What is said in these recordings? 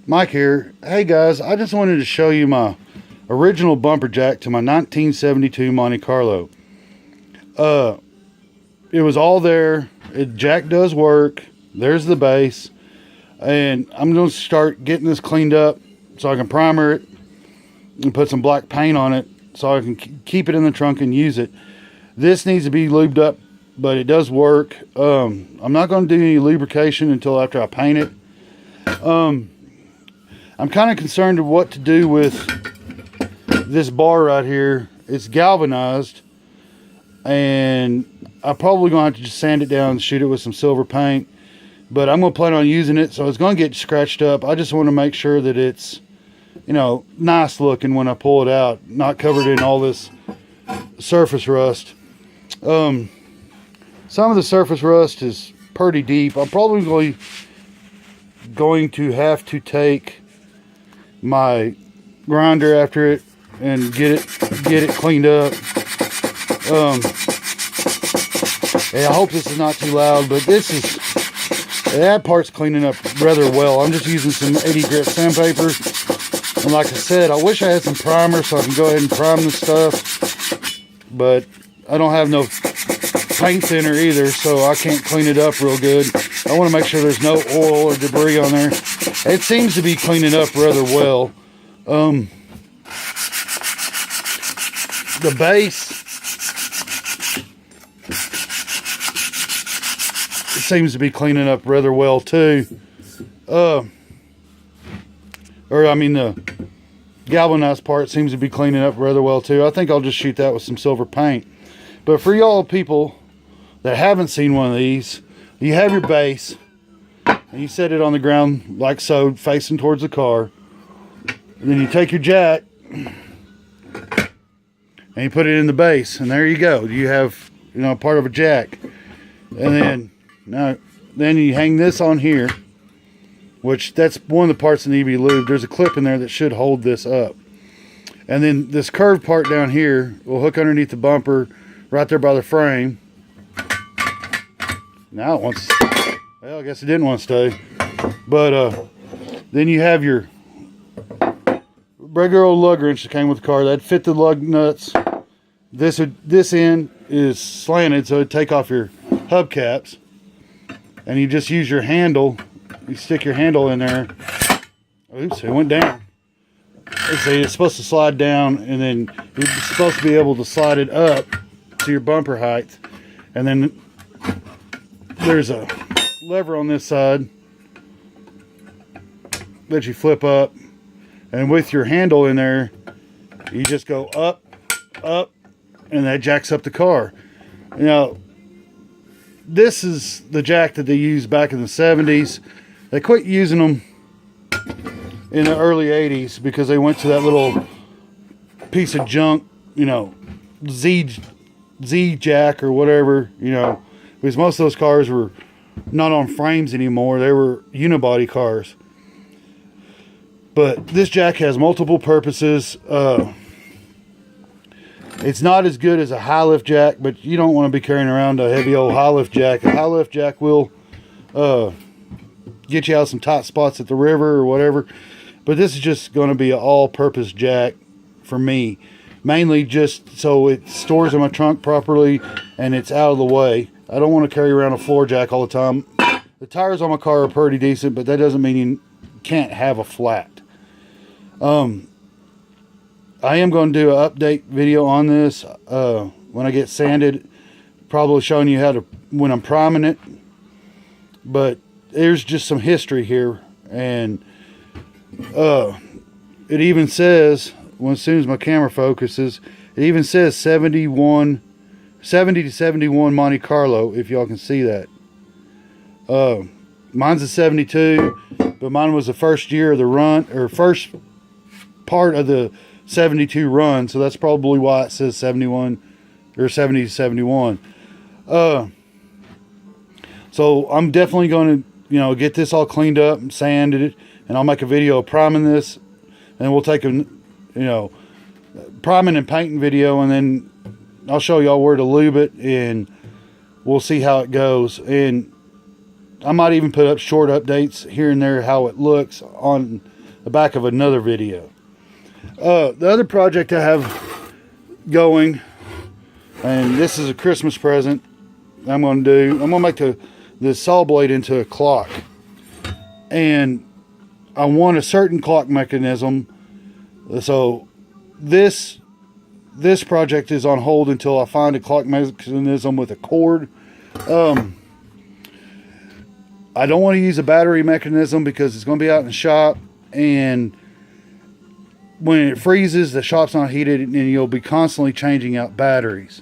Mike here. Hey guys, I just wanted to show you my original bumper jack to my 1972 Monte Carlo. It was all there. Jack does work. There's the base. And I'm going to start getting this cleaned up so I can primer it and put some black paint on it so I can keep it in the trunk and use it. This needs to be lubed up, but it does work. I'm not going to do any lubrication until after I paint it. I'm kind of concerned of what to do with this bar right here. It's galvanized, and I'm probably going to have to just sand it down and shoot it with some silver paint, but I'm going to plan on using it, so it's going to get scratched up. I just want to make sure that it's, you know, nice looking when I pull it out, not covered in all this surface rust. Some of the surface rust is pretty deep. I'm probably going to have to take my grinder after it and get it cleaned up. And I hope this is not too loud, but that part's cleaning up rather well. I'm just using some 80 grit sandpaper, and like I said, I wish I had some primer so I can go ahead and prime this stuff, but I don't have no paint thinner either, so I can't clean it up real good. I want to make sure there's no oil or debris on there. It seems to be cleaning up rather well. The base, it seems to be cleaning up rather well too. The galvanized part seems to be cleaning up rather well too. I think I'll just shoot that with some silver paint. But for y'all people that haven't seen one of these, you have your base and you set it on the ground like so, facing towards the car, and then you take your jack and you put it in the base, and there you go. You have, you know, part of a jack. And then you hang this on here, which that's one of the parts that need to be lubed. There's a clip in there that should hold this up, and then this curved part down here will hook underneath the bumper right there by the frame. Now it wants, well, I guess it didn't want to stay, but then you have your regular old lug wrench that came with the car that fit the lug nuts. This end is slanted, so it'd take off your hubcaps, and you just use your handle. You stick your handle in there. Oops, it went down. Let's see, it's supposed to slide down, and then you're supposed to be able to slide it up to your bumper height, and then there's a lever on this side that you flip up, and with your handle in there, you just go up, and that jacks up the car. Now, this is the jack that they used back in the 70s. They quit using them in the early 80s because they went to that little piece of junk, you know, Z jack or whatever, you know, because most of those cars were not on frames anymore. They were unibody cars. But this jack has multiple purposes. It's not as good as a high lift jack, but you don't want to be carrying around a heavy old high lift jack. A high lift jack will get you out of some tight spots at the river or whatever. But this is just going to be an all-purpose jack for me. Mainly just so it stores in my trunk properly and it's out of the way. I don't want to carry around a floor jack all the time. The tires on my car are pretty decent, but that doesn't mean you can't have a flat. I am going to do an update video on this when I get sanded, probably showing you how to, when I'm priming it. But there's just some history here, and it even says, as soon as my camera focuses, it even says 70 to 71 Monte Carlo, if y'all can see that. Mine's a 72, but mine was the first year of the run, or first part of the 72 run, so that's probably why it says 71 or 70 to 71. So I'm definitely going to, you know, get this all cleaned up and sanded it, and I'll make a video of priming this, and we'll take a, you know, priming and painting video, and then I'll show y'all where to lube it, and we'll see how it goes. And I might even put up short updates here and there how it looks on the back of another video. The other project I have going, and this is a Christmas present I'm going to do. I'm going to make the saw blade into a clock. And I want a certain clock mechanism. So this project is on hold until I find a clock mechanism with a cord. I don't want to use a battery mechanism because it's going to be out in the shop, and when it freezes, the shop's not heated, and you'll be constantly changing out batteries.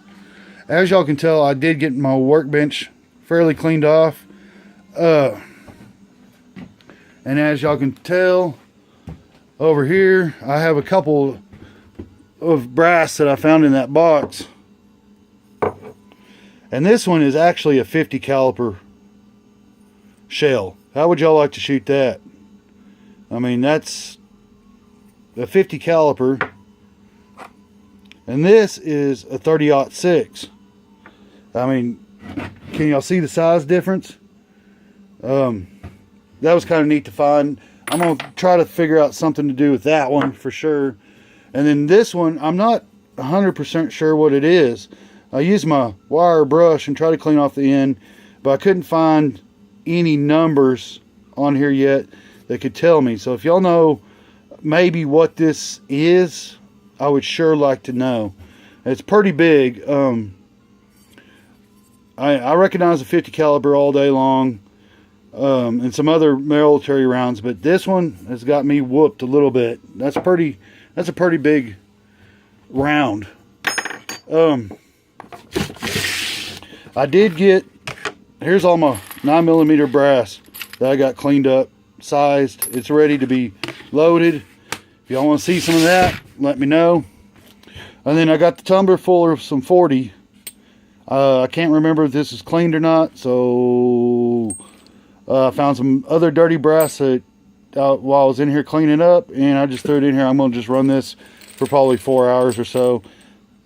As y'all can tell, I did get my workbench fairly cleaned off. And as y'all can tell, over here, I have a couple of brass that I found in that box. And this one is actually a 50 caliber shell. How would y'all like to shoot that? I mean, that's a 50 caliber, and this is a 30-06. I mean, can y'all see the size difference? That was kind of neat to find. I'm going to try to figure out something to do with that one for sure. And then this one, I'm not 100% sure what it is. I used my wire brush and tried to clean off the end, but I couldn't find any numbers on here yet that could tell me. So if y'all know maybe what this is, I would sure like to know. It's pretty big. I recognize a 50 caliber all day long, and some other military rounds, but this one has got me whooped a little bit. That's a pretty big round. I did get, here's all my 9mm brass that I got cleaned up, sized. It's ready to be loaded. If y'all want to see some of that, let me know. And then I got the tumbler full of some 40. I can't remember if this is cleaned or not, so I found some other dirty brass that while I was in here cleaning up, and I just threw it in here. I'm going to just run this for probably 4 hours or so,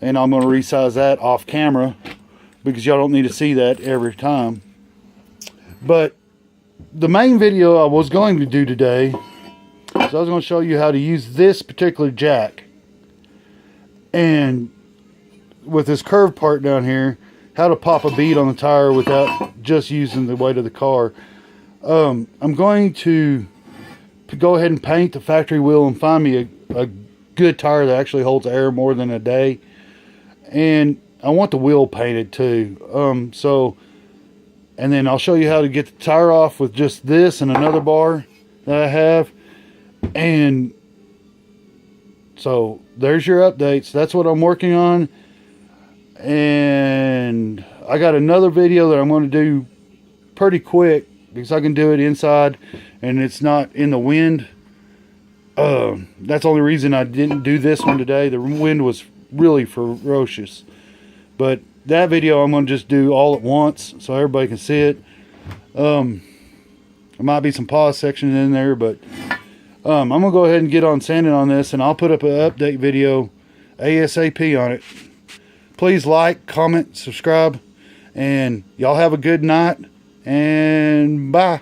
and I'm going to resize that off camera because y'all don't need to see that every time. But the main video I was going to do today is I was going to show you how to use this particular jack, and with this curved part down here, how to pop a bead on the tire without just using the weight of the car. I'm going to go ahead and paint the factory wheel and find me a good tire that actually holds air more than a day. And I want the wheel painted too. And then I'll show you how to get the tire off with just this and another bar that I have. And so there's your updates. That's what I'm working on. And I got another video that I'm going to do pretty quick because I can do it inside and it's not in the wind. That's the only reason I didn't do this one today. The wind was really ferocious. But that video I'm going to just do all at once so everybody can see it. There might be some pause sections in there, but I'm going to go ahead and get on sanding on this, and I'll put up an update video ASAP on it. Please like, comment, subscribe, and y'all have a good night, and bye.